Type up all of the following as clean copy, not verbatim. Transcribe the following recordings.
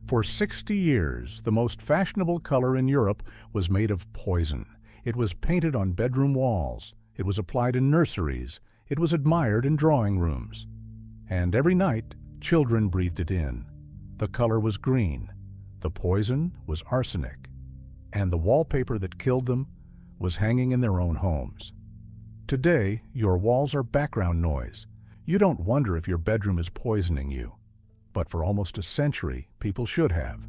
For 60 years, the most fashionable color in Europe was made of poison. It was painted on bedroom walls. It was applied in nurseries. It was admired in drawing rooms. And every night, children breathed it in. The color was green. The poison was arsenic. And the wallpaper that killed them was hanging in their own homes. Today, your walls are background noise. You don't wonder if your bedroom is poisoning you. But for almost a century, people should have,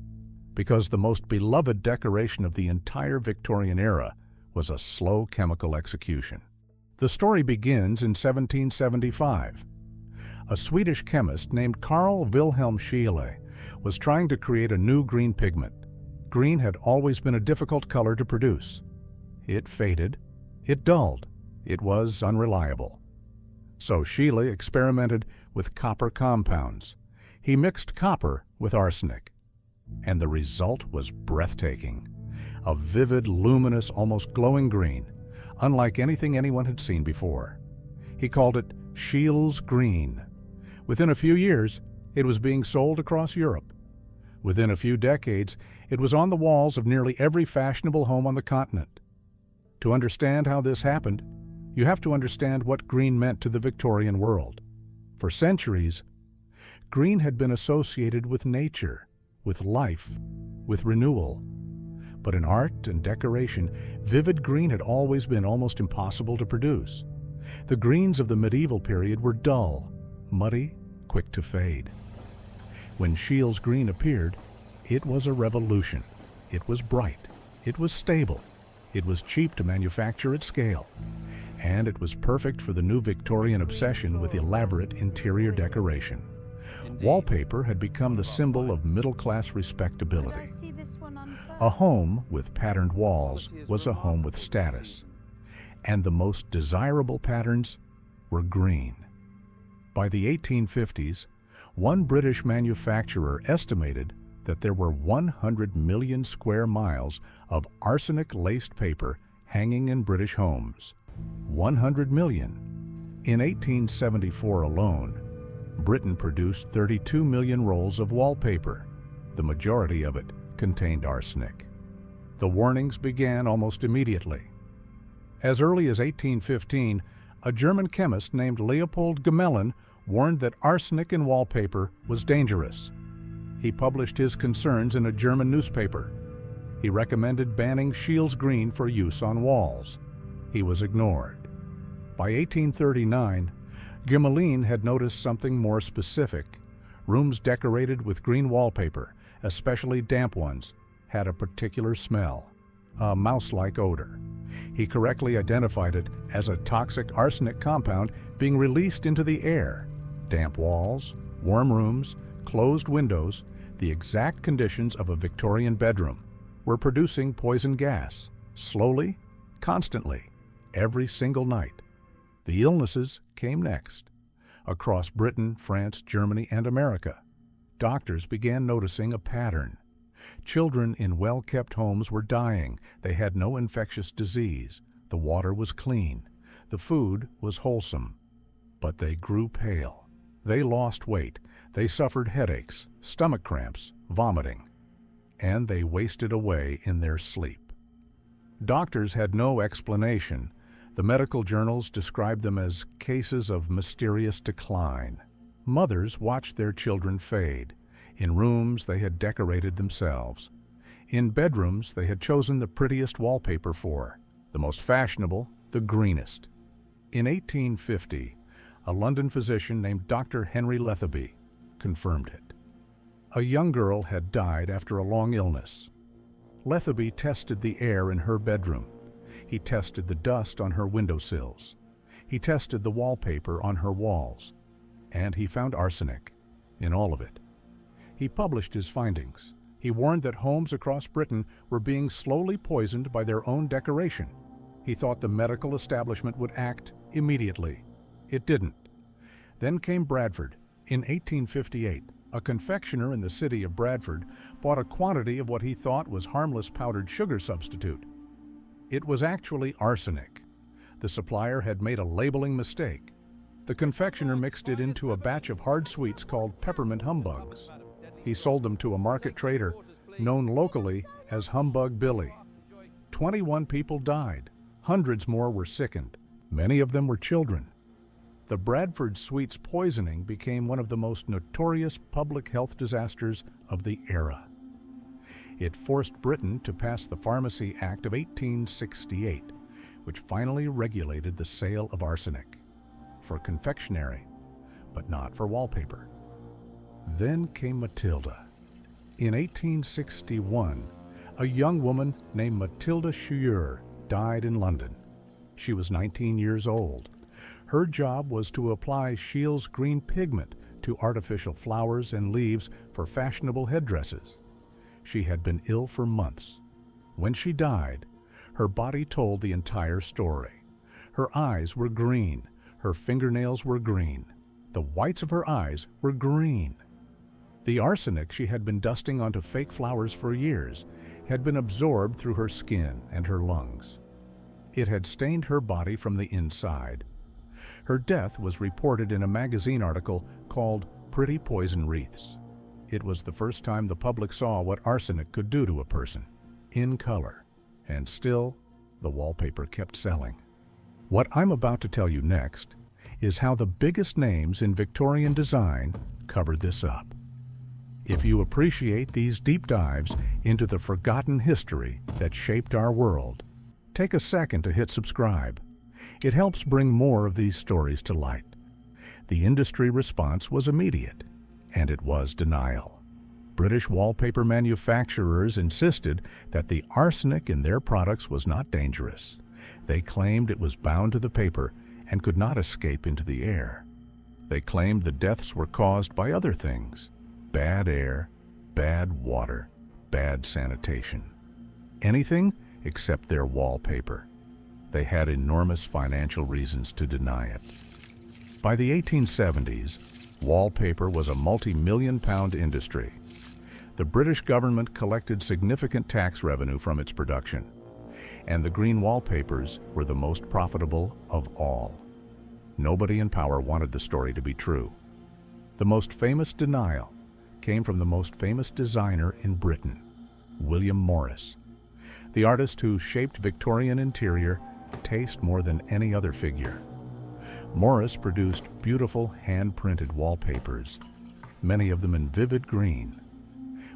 because the most beloved decoration of the entire Victorian era was a slow chemical execution. The story begins in 1775. A Swedish chemist named Carl Wilhelm Scheele was trying to create a new green pigment. Green had always been a difficult color to produce. It faded, it dulled, it was unreliable. So Scheele experimented with copper compounds. He mixed copper with arsenic, and the result was breathtaking. A vivid, luminous, almost glowing green, unlike anything anyone had seen before. He called it Scheele's Green. Within a few years, it was being sold across Europe. Within a few decades, it was on the walls of nearly every fashionable home on the continent. To understand how this happened, you have to understand what green meant to the Victorian world. For centuries, green had been associated with nature, with life, with renewal. But in art and decoration, vivid green had always been almost impossible to produce. The greens of the medieval period were dull, muddy, quick to fade. When Scheele's green appeared, it was a revolution. It was bright. It was stable. It was cheap to manufacture at scale. And it was perfect for the new Victorian obsession with elaborate interior decoration. Wallpaper had become the symbol of middle-class respectability. A home with patterned walls was a home with status. And the most desirable patterns were green. By the 1850s, one British manufacturer estimated that there were 100 million square miles of arsenic-laced paper hanging in British homes. 100 million. In 1874 alone, Britain produced 32 million rolls of wallpaper. The majority of it contained arsenic. The warnings began almost immediately. As early as 1815, a German chemist named Leopold Gmelin warned that arsenic in wallpaper was dangerous. He published his concerns in a German newspaper. He recommended banning Scheele's green for use on walls. He was ignored. By 1839, Gmelin had noticed something more specific. Rooms decorated with green wallpaper, especially damp ones, had a particular smell, a mouse-like odor. He correctly identified it as a toxic arsenic compound being released into the air. Damp walls, warm rooms, closed windows, the exact conditions of a Victorian bedroom, were producing poison gas, slowly, constantly, every single night. The illnesses came next. Across Britain, France, Germany, and America, doctors began noticing a pattern. Children in well-kept homes were dying. They had no infectious disease. The water was clean. The food was wholesome. But they grew pale. They lost weight. They suffered headaches, stomach cramps, vomiting. And they wasted away in their sleep. Doctors had no explanation. The medical journals described them as cases of mysterious decline. Mothers watched their children fade. In rooms they had decorated themselves. In bedrooms they had chosen the prettiest wallpaper for, the most fashionable, the greenest. In 1850, a London physician named Dr. Henry Letheby confirmed it. A young girl had died after a long illness. Letheby tested the air in her bedroom. He tested the dust on her windowsills. He tested the wallpaper on her walls. And he found arsenic in all of it. He published his findings. He warned that homes across Britain were being slowly poisoned by their own decoration. He thought the medical establishment would act immediately. It didn't. Then came Bradford. In 1858, a confectioner in the city of Bradford bought a quantity of what he thought was harmless powdered sugar substitute. It was actually arsenic. The supplier had made a labeling mistake. The confectioner mixed it into a batch of hard sweets called peppermint humbugs. He sold them to a market trader known locally as Humbug Billy. 21 people died. Hundreds more were sickened. Many of them were children. The Bradford Sweets poisoning became one of the most notorious public health disasters of the era. It forced Britain to pass the Pharmacy Act of 1868, which finally regulated the sale of arsenic for confectionery, but not for wallpaper. Then came Matilda. In 1861, a young woman named Matilda Scheele died in London. She was 19 years old. Her job was to apply Scheele's green pigment to artificial flowers and leaves for fashionable headdresses. She had been ill for months. When she died, her body told the entire story. Her eyes were green. Her fingernails were green. The whites of her eyes were green. The arsenic she had been dusting onto fake flowers for years had been absorbed through her skin and her lungs. It had stained her body from the inside. Her death was reported in a magazine article called Pretty Poison Wreaths. It was the first time the public saw what arsenic could do to a person, in color. And still, the wallpaper kept selling. What I'm about to tell you next is how the biggest names in Victorian design covered this up. If you appreciate these deep dives into the forgotten history that shaped our world, take a second to hit subscribe. It helps bring more of these stories to light. The industry response was immediate, and it was denial. British wallpaper manufacturers insisted that the arsenic in their products was not dangerous. They claimed it was bound to the paper and could not escape into the air. They claimed the deaths were caused by other things: bad air, bad water, bad sanitation. Anything except their wallpaper. They had enormous financial reasons to deny it. By the 1870s, wallpaper was a multi-million-pound industry. The British government collected significant tax revenue from its production, and the green wallpapers were the most profitable of all. Nobody in power wanted the story to be true. The most famous denial came from the most famous designer in Britain, William Morris, the artist who shaped Victorian interior taste more than any other figure. Morris produced beautiful hand-printed wallpapers, many of them in vivid green.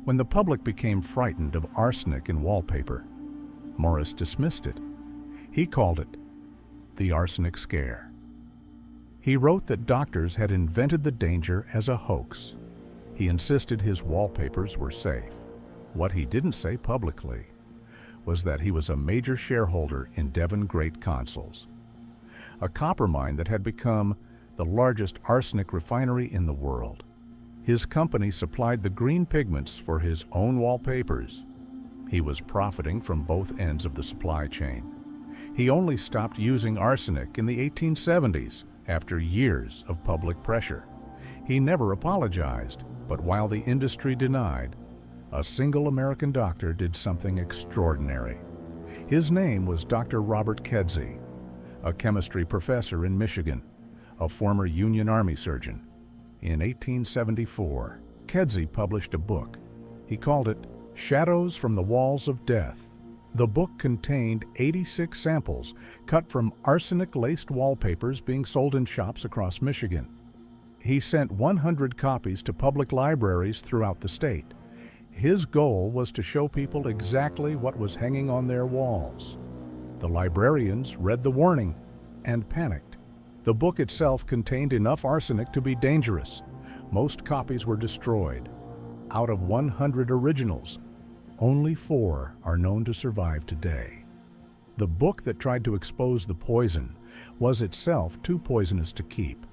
When the public became frightened of arsenic in wallpaper, Morris dismissed it. He called it the arsenic scare. He wrote that doctors had invented the danger as a hoax. He insisted his wallpapers were safe. What he didn't say publicly was that he was a major shareholder in Devon Great Consols, a copper mine that had become the largest arsenic refinery in the world. His company supplied the green pigments for his own wallpapers. He was profiting from both ends of the supply chain. He only stopped using arsenic in the 1870s after years of public pressure. He never apologized, but while the industry denied, a single American doctor did something extraordinary. His name was Dr. Robert Kedzie, a chemistry professor in Michigan, a former Union Army surgeon. In 1874, Kedzie published a book. He called it Shadows from the Walls of Death. The book contained 86 samples cut from arsenic-laced wallpapers being sold in shops across Michigan. He sent 100 copies to public libraries throughout the state. His goal was to show people exactly what was hanging on their walls. The librarians read the warning and panicked. The book itself contained enough arsenic to be dangerous. Most copies were destroyed. Out of 100 originals, only 4 are known to survive today. The book that tried to expose the poison was itself too poisonous to keep.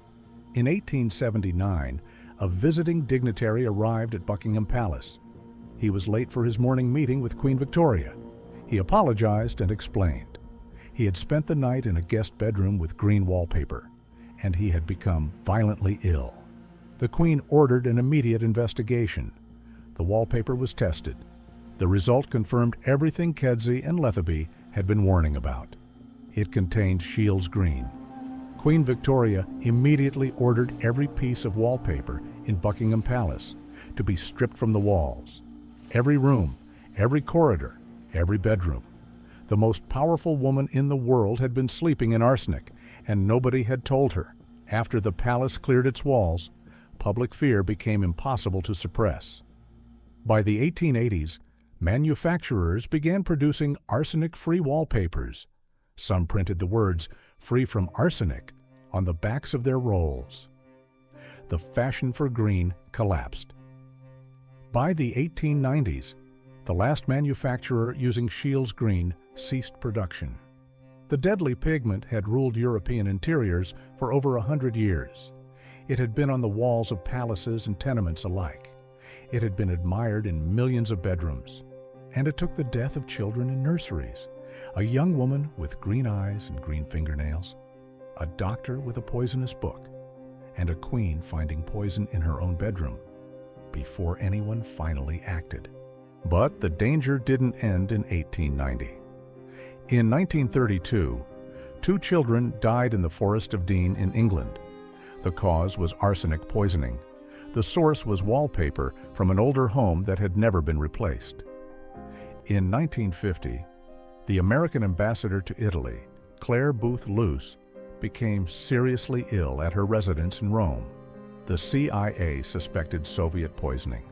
In 1879, a visiting dignitary arrived at Buckingham Palace. He was late for his morning meeting with Queen Victoria. He apologized and explained. He had spent the night in a guest bedroom with green wallpaper, and he had become violently ill. The Queen ordered an immediate investigation. The wallpaper was tested. The result confirmed everything Kedzie and Letheby had been warning about. It contained Scheele's green. Queen Victoria immediately ordered every piece of wallpaper in Buckingham Palace to be stripped from the walls. Every room, every corridor, every bedroom. The most powerful woman in the world had been sleeping in arsenic, and nobody had told her. After the palace cleared its walls, public fear became impossible to suppress. By the 1880s, manufacturers began producing arsenic-free wallpapers. Some printed the words, "Free from arsenic," on the backs of their rolls. The fashion for green collapsed. By the 1890s, the last manufacturer using Scheele's green ceased production. The deadly pigment had ruled European interiors for over 100 years. It had been on the walls of palaces and tenements alike. It had been admired in millions of bedrooms. And it took the death of children in nurseries, a young woman with green eyes and green fingernails, a doctor with a poisonous book, and a queen finding poison in her own bedroom before anyone finally acted. But the danger didn't end in 1890. In 1932, 2 children died in the Forest of Dean in England. The cause was arsenic poisoning. The source was wallpaper from an older home that had never been replaced. In 1950, the American ambassador to Italy, Claire Booth Luce, became seriously ill at her residence in Rome. The CIA suspected Soviet poisoning.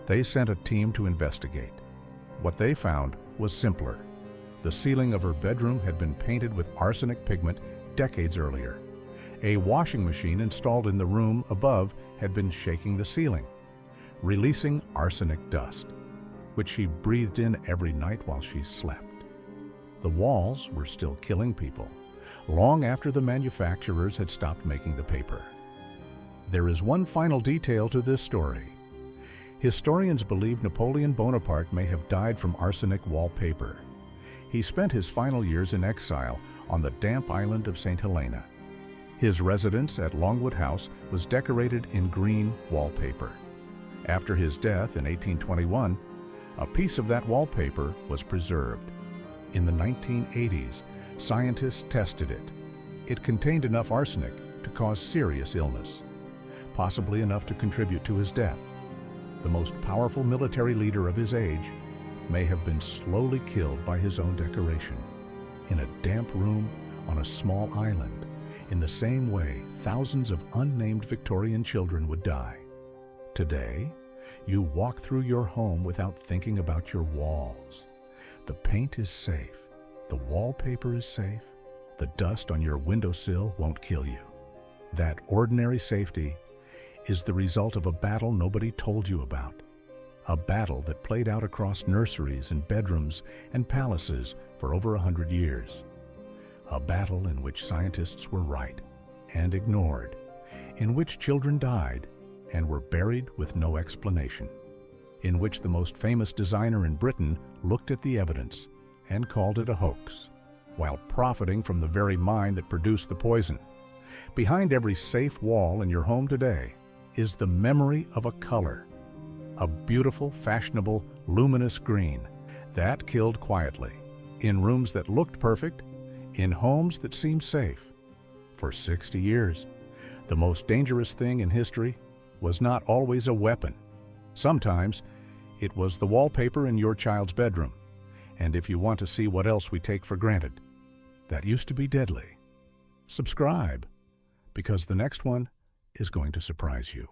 They sent a team to investigate. What they found was simpler. The ceiling of her bedroom had been painted with arsenic pigment decades earlier. A washing machine installed in the room above had been shaking the ceiling, releasing arsenic dust, which she breathed in every night while she slept. The walls were still killing people, long after the manufacturers had stopped making the paper. There is one final detail to this story. Historians believe Napoleon Bonaparte may have died from arsenic wallpaper. He spent his final years in exile on the damp island of St. Helena. His residence at Longwood House was decorated in green wallpaper. After his death in 1821, a piece of that wallpaper was preserved. In the 1980s, scientists tested it. It contained enough arsenic to cause serious illness, possibly enough to contribute to his death. The most powerful military leader of his age may have been slowly killed by his own decoration, in a damp room on a small island, in the same way thousands of unnamed Victorian children would die. Today, you walk through your home without thinking about your walls. The paint is safe, the wallpaper is safe, the dust on your windowsill won't kill you. That ordinary safety is the result of a battle nobody told you about. A battle that played out across nurseries and bedrooms and palaces for over 100 years. A battle in which scientists were right and ignored, in which children died and were buried with no explanation, in which the most famous designer in Britain looked at the evidence and called it a hoax, while profiting from the very mind that produced the poison. Behind every safe wall in your home today is the memory of a color, a beautiful, fashionable, luminous green that killed quietly, in rooms that looked perfect, in homes that seemed safe. For 60 years, the most dangerous thing in history was not always a weapon. Sometimes it was the wallpaper in your child's bedroom. And if you want to see what else we take for granted, that used to be deadly, subscribe, because the next one is going to surprise you.